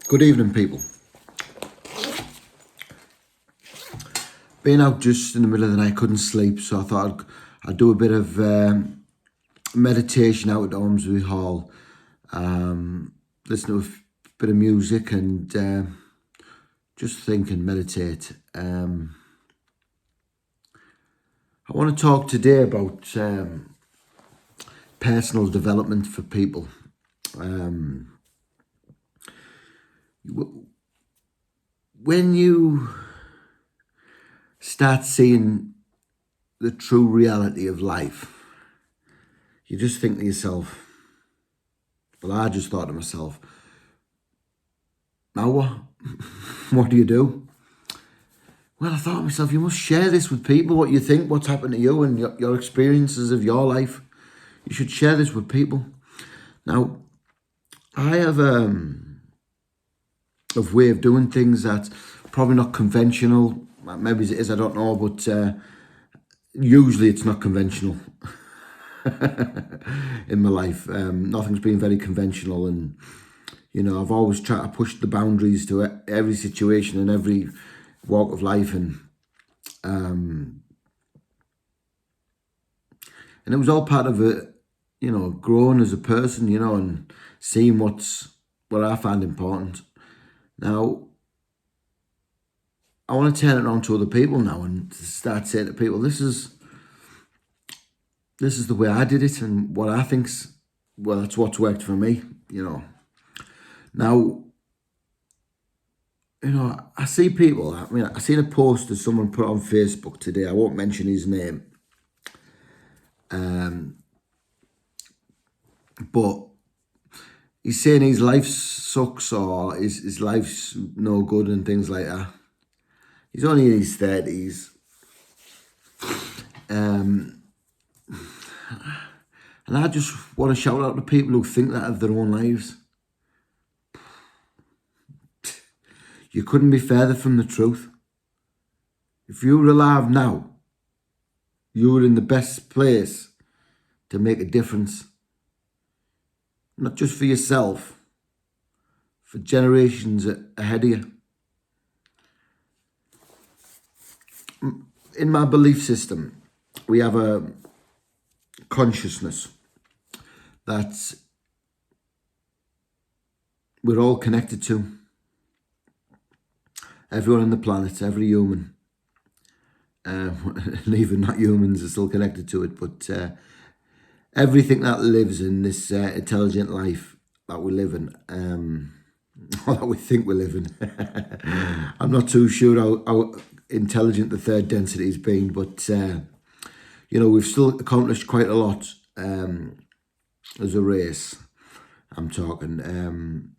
Good evening, people. Being out just in the middle of the night, couldn't sleep, so I thought I'd do a bit of meditation out at Ormsby Hall. Listen to a bit of music and just think and meditate. I want to talk today about personal development for people. When you start seeing the true reality of life, you just think to yourself, well, I just thought to myself, now what? What do you do? Well, I thought to myself, you must share this with people, what you think, what's happened to you and your experiences of your life. You should share this with people. Now, I have a way of doing things that's probably not conventional. Maybe it is, I don't know, but usually it's not conventional in my life. Nothing's been very conventional, and I've always tried to push the boundaries to every situation and every walk of life, and it was all part of it, growing as a person, and seeing what I find important. Now, I want to turn it on to other people now and start saying to people, this is the way I did it and what I think's, well, that's what's worked for me, Now, I see people, I seen a post that someone put on Facebook today. I won't mention his name. But he's saying his life sucks or his life's no good and things like that. He's only in his 30s. And I just want to shout out to people who think that of their own lives. You couldn't be further from the truth. If you were alive now, you were in the best place to make a difference. Not just for yourself, for generations ahead of you. In my belief system, we have a consciousness that we're all connected to. Everyone on the planet, every human, and even not humans are still connected to it, but everything that lives in this intelligent life that we live in, or that we think we live in. I'm not too sure how intelligent the third density has been, but we've still accomplished quite a lot as a race. I'm talking,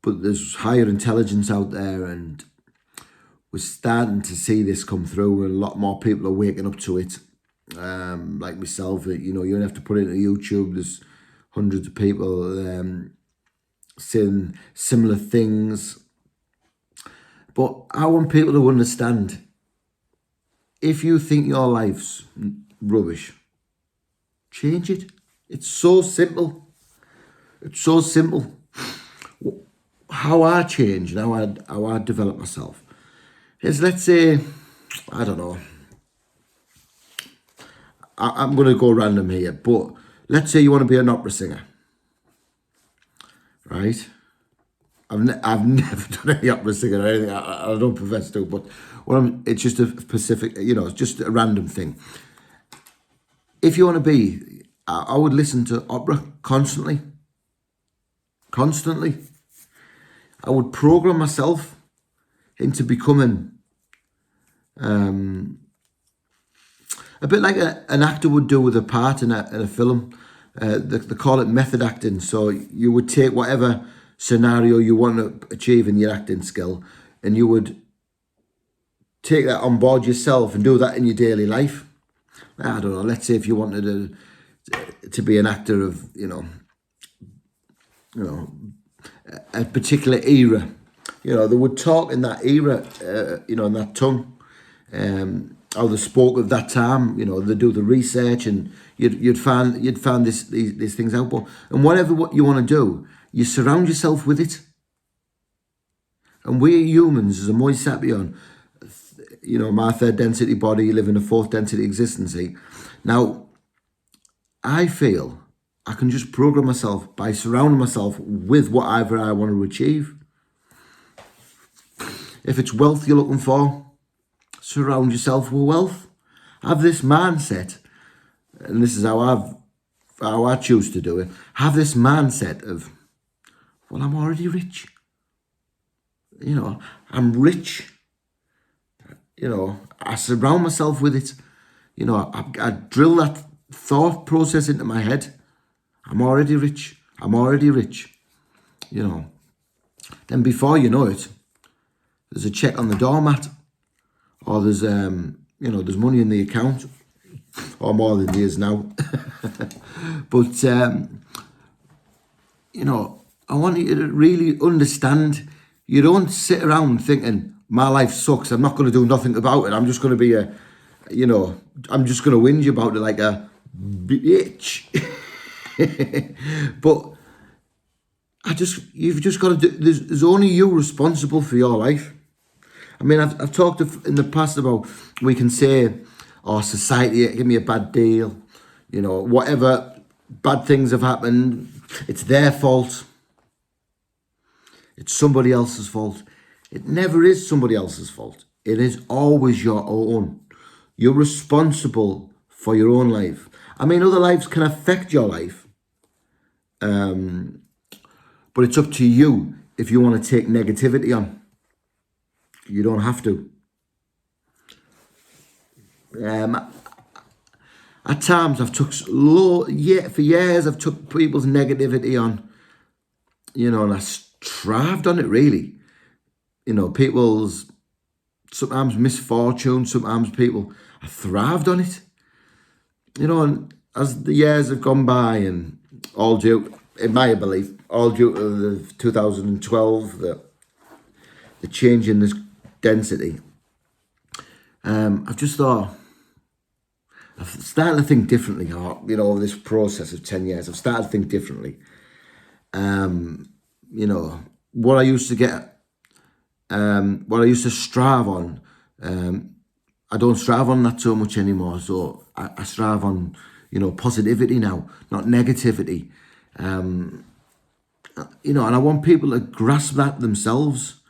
but there's higher intelligence out there, and we're starting to see this come through, and a lot more people are waking up to it. Like myself, you don't have to put it into YouTube. There's hundreds of people saying similar things. But I want people to understand, if you think your life's rubbish, change it. It's so simple. It's so simple. How I change and how I develop myself is, let's say, I don't know, I'm going to go random here, but let's say you want to be an opera singer, right? I've never done any opera singing or anything. I don't profess to, but it's just a specific, it's just a random thing. If you want to be, I would listen to opera constantly. I would program myself into becoming a bit like an actor would do with a part in a film. They call it method acting. So you would take whatever scenario you want to achieve in your acting skill, and you would take that on board yourself and do that in your daily life. I don't know, let's say if you wanted to be an actor of, a particular era, they would talk in that era, in that tongue, how they spoke of that time. They do the research, and you'd find these things out. And whatever what you want to do, you surround yourself with it. And we humans, as a Homo sapien, my third density body, live in a fourth density existence. Now, I feel I can just program myself by surrounding myself with whatever I want to achieve. If it's wealth you're looking for, surround yourself with wealth. Have this mindset, and this is how I choose to do it. Have this mindset of, well, I'm already rich. I'm rich. I surround myself with it. I drill that thought process into my head. I'm already rich. I'm already rich. Then before you know it, there's a check on the doormat, or there's there's money in the account, or more than there is now. But I want you to really understand. You don't sit around thinking, my life sucks, I'm not going to do nothing about it. I'm just going to be I'm just going to whinge about it like a bitch. But you've just got to do, there's only you responsible for your life. I mean, I've talked in the past about, we can say, oh, society give me a bad deal, whatever bad things have happened, it's their fault. It's somebody else's fault. It never is somebody else's fault. It is always your own. You're responsible for your own life. I mean, other lives can affect your life. But it's up to you if you want to take negativity on. You don't have to. At times I've took for years I've took people's negativity on, and I thrived on it really. People's sometimes misfortune, sometimes people, I thrived on it. And as the years have gone by, and all due, in my belief, all due to the 2012, the change in this density, I've just thought, I've started to think differently. Over this process of 10 years, I've started to think differently. What I used to get, what I used to strive on, I don't strive on that so much anymore. So I strive on, positivity now, not negativity. And I want people to grasp that themselves.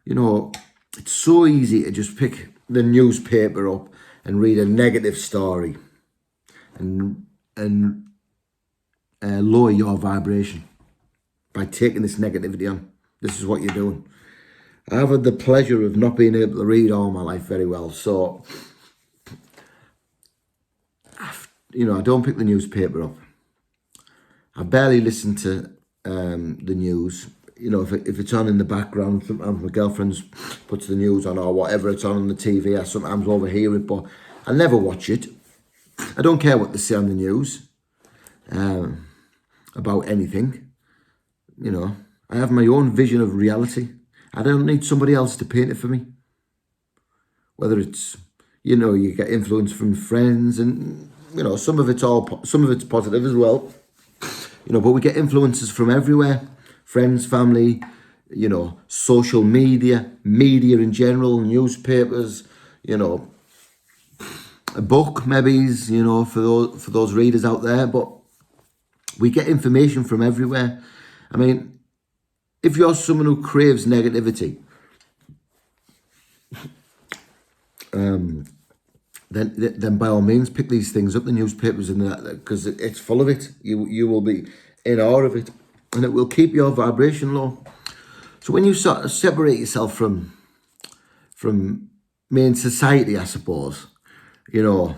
It's so easy to just pick the newspaper up and read a negative story and lower your vibration by taking this negativity on. This is what you're doing. I've had the pleasure of not being able to read all my life very well, so I don't pick the newspaper up. I barely listen to the news. If it's on in the background, sometimes my girlfriend puts the news on or whatever it's on the TV. I sometimes overhear it, but I never watch it. I don't care what they say on the news about anything. I have my own vision of reality. I don't need somebody else to paint it for me. Whether it's, you get influence from friends, and some of it's positive as well. But we get influences from everywhere. Friends, family, social media in general, newspapers, a book maybe, for those readers out there. But we get information from everywhere. I mean, if you're someone who craves negativity, then by all means pick these things up, the newspapers and that, because it's full of it. You will be in awe of it, and it will keep your vibration low. So when you sort of separate yourself from main society, I suppose, I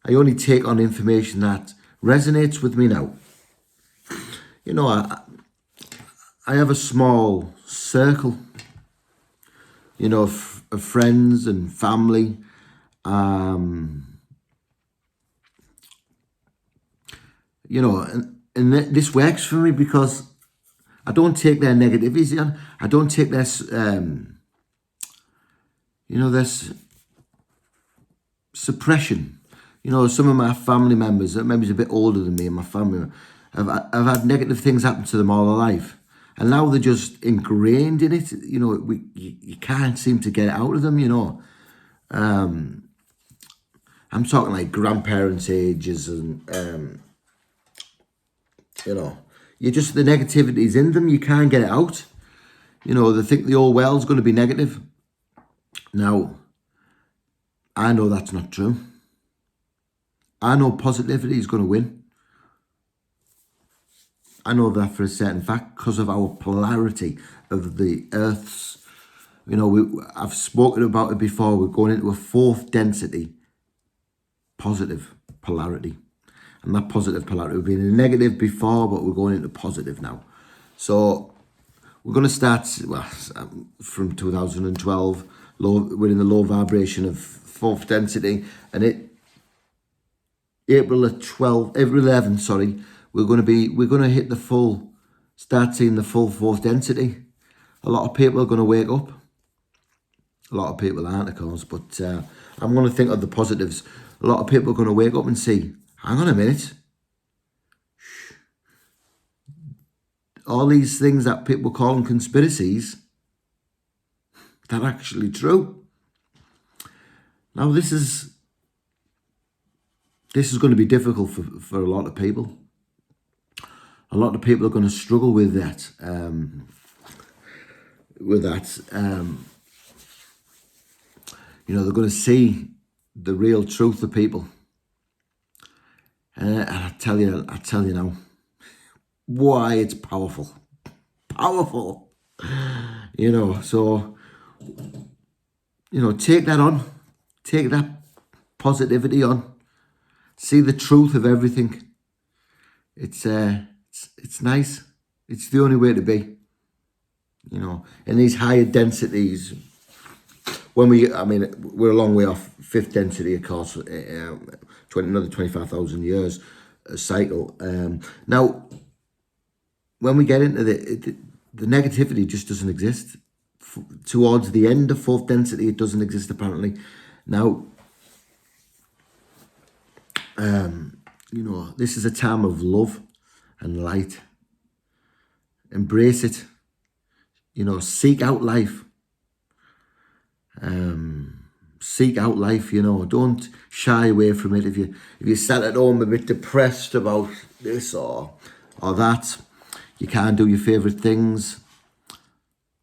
only take on information that resonates with me now. I have a small circle, of friends and family. And this works for me because I don't take their negativity on. I don't take their, this suppression. Some of my family members, maybe a bit older than me, and my family, have had negative things happen to them all their life. And now they're just ingrained in it. You know, you can't seem to get it out of them, you know. I'm talking like grandparents' ages and, you know, you just, the negativity's in them. You can't get it out. You know, they think the whole world's going to be negative. Now, I know that's not true. I know positivity is going to win. I know that for a certain fact because of our polarity of the Earth's. You know, I've spoken about it before. We're going into a fourth density, positive polarity. And that positive polarity, we've been in negative before, but we're going into positive now. So we're going to start, well, from 2012, we're in the low vibration of fourth density. And April 11, sorry, we're going to hit the full, start seeing the full fourth density. A lot of people are going to wake up. A lot of people aren't, of course, but I'm going to think of the positives. A lot of people are going to wake up and see, hang on a minute. All these things that people call conspiracies, they're actually true. Now, this is going to be difficult for a lot of people. A lot of people are going to struggle with that. You know, they're going to see the real truth of people. And I tell you now, why it's powerful. Powerful. You know, so, you know, take that on. Take that positivity on. See the truth of everything. It's nice. It's the only way to be. You know, in these higher densities, we're a long way off fifth density, of course, another 25,000 years cycle. Now, when we get into the negativity just doesn't exist. Towards the end of fourth density, it doesn't exist apparently. Now, you know, this is a time of love and light. Embrace it. You know, seek out life. Seek out life, you know. Don't shy away from it. If you sat at home a bit depressed about this or that, you can't do your favourite things.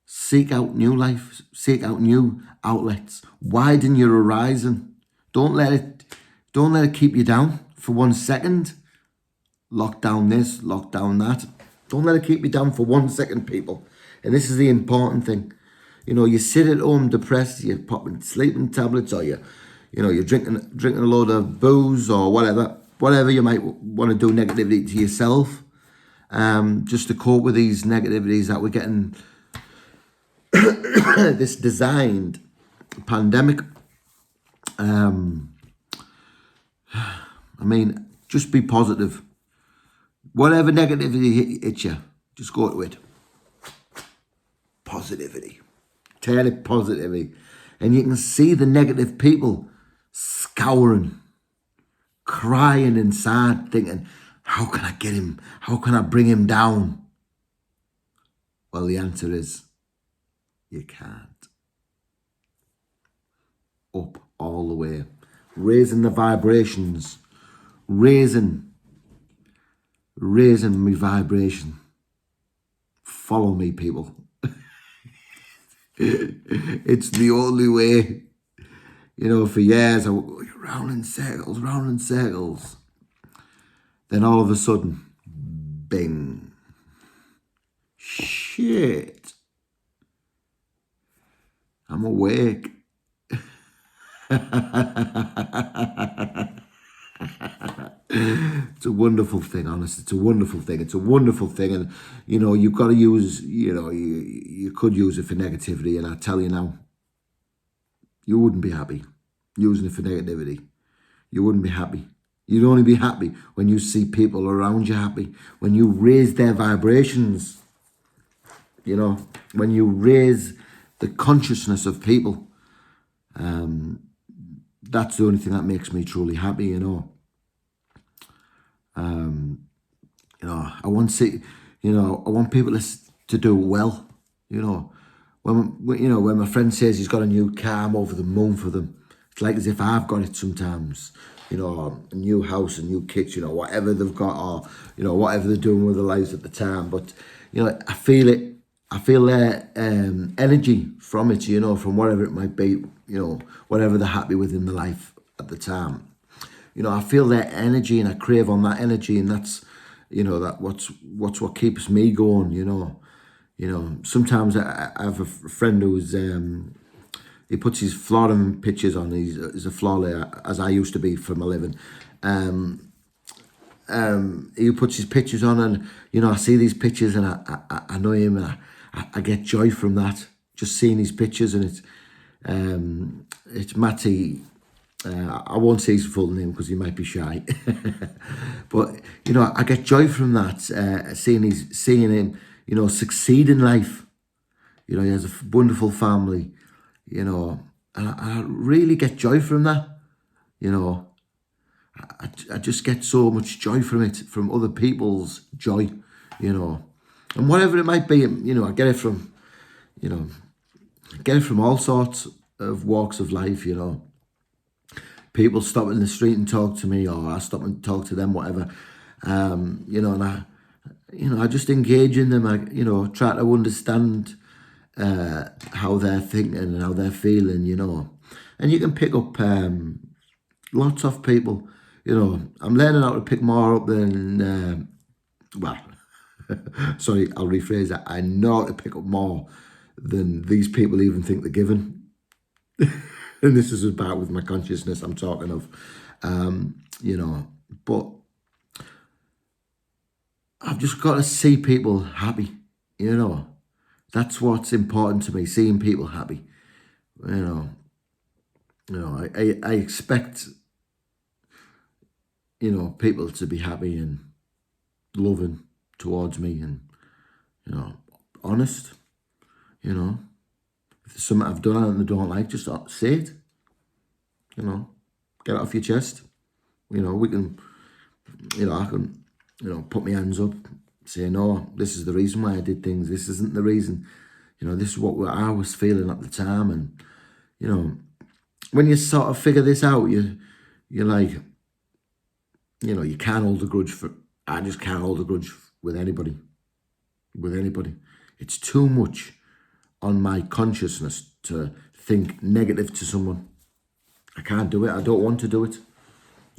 Seek out new life. Seek out new outlets. Widen your horizon. Don't let it keep you down for 1 second. Lock down this, lock down that. Don't let it keep you down for 1 second, people. And this is the important thing. You know, you sit at home depressed, you're popping sleeping tablets, or you're drinking a load of booze or whatever you might want to do negativity to yourself, just to cope with these negativities that we're getting. This designed pandemic. Just be positive. Whatever negativity hits you, just go to it. Positivity. Turn it positively. And you can see the negative people scouring, crying inside, thinking, how can I get him? How can I bring him down? Well, the answer is, you can't. Up all the way. Raising the vibrations. Raising my vibration. Follow me, people. It's the only way. You know, for years I would go round in circles. Then all of a sudden, bing. Shit. I'm awake. It's a wonderful thing, honestly. It's a wonderful thing. And, you know, you've got to use, you know, you could use it for negativity. And I tell you now, you wouldn't be happy using it for negativity. You wouldn't be happy. You'd only be happy when you see people around you happy. When you raise their vibrations. You know, when you raise the consciousness of people. That's the only thing that makes me truly happy, you know. I want I want people to do well. When my friend says he's got a new car, I'm over the moon for them. It's like as if I've got it sometimes. A new house, a new kitchen, or whatever they've got, or whatever they're doing with their lives at the time. But I feel it. I feel their energy from it. From whatever it might be. Whatever they're happy with in their life at the time. I feel their energy, and I crave on that energy, and that's what keeps me going. Sometimes I have a friend who's he puts his flooring pictures on. He's a floor layer, as I used to be for my living. He puts his pictures on, and I see these pictures, and I know him, and I get joy from that. Just seeing his pictures, and it's Matty. I won't say his full name because he might be shy, but I get joy from that. Seeing him, succeed in life. He has a wonderful family. And I really get joy from that. I just get so much joy from it, from other people's joy. And whatever it might be. I get it from, all sorts of walks of life. People stop in the street and talk to me, or I stop and talk to them, whatever. And I just engage in them. I try to understand how they're thinking and how they're feeling. And you can pick up lots of people. I'm learning how to pick more up than sorry, I'll rephrase that. I know how to pick up more than these people even think they're given. And this is about with my consciousness I'm talking of, but I've just got to see people happy, That's what's important to me, seeing people happy. I expect, people to be happy and loving towards me and, honest, If there's something I've done and they don't like, just say it. Get it off your chest. We can, I can, put my hands up, say, no, this is the reason why I did things. This isn't the reason. This is what I was feeling at the time. And, when you sort of figure this out, you're like, you can't hold a grudge I just can't hold a grudge with anybody. It's too much on my consciousness to think negative to someone. I can't do it. I don't want to do it.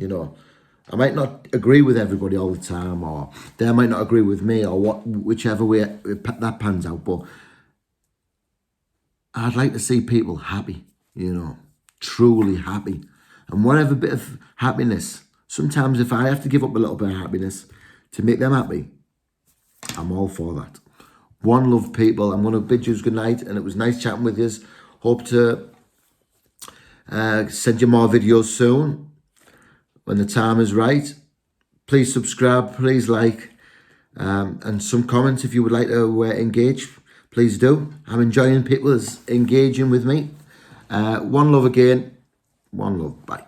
I might not agree with everybody all the time, or they might not agree with me, or whichever way that pans out. But I'd like to see people happy, truly happy. And whatever bit of happiness, sometimes if I have to give up a little bit of happiness to make them happy, I'm all for that. One love, people. I'm going to bid you good night, and it was nice chatting with you. Hope to send you more videos soon when the time is right. Please subscribe, please like, and some comments if you would like to engage. Please do. I'm enjoying people engaging with me. One love again. One love. Bye.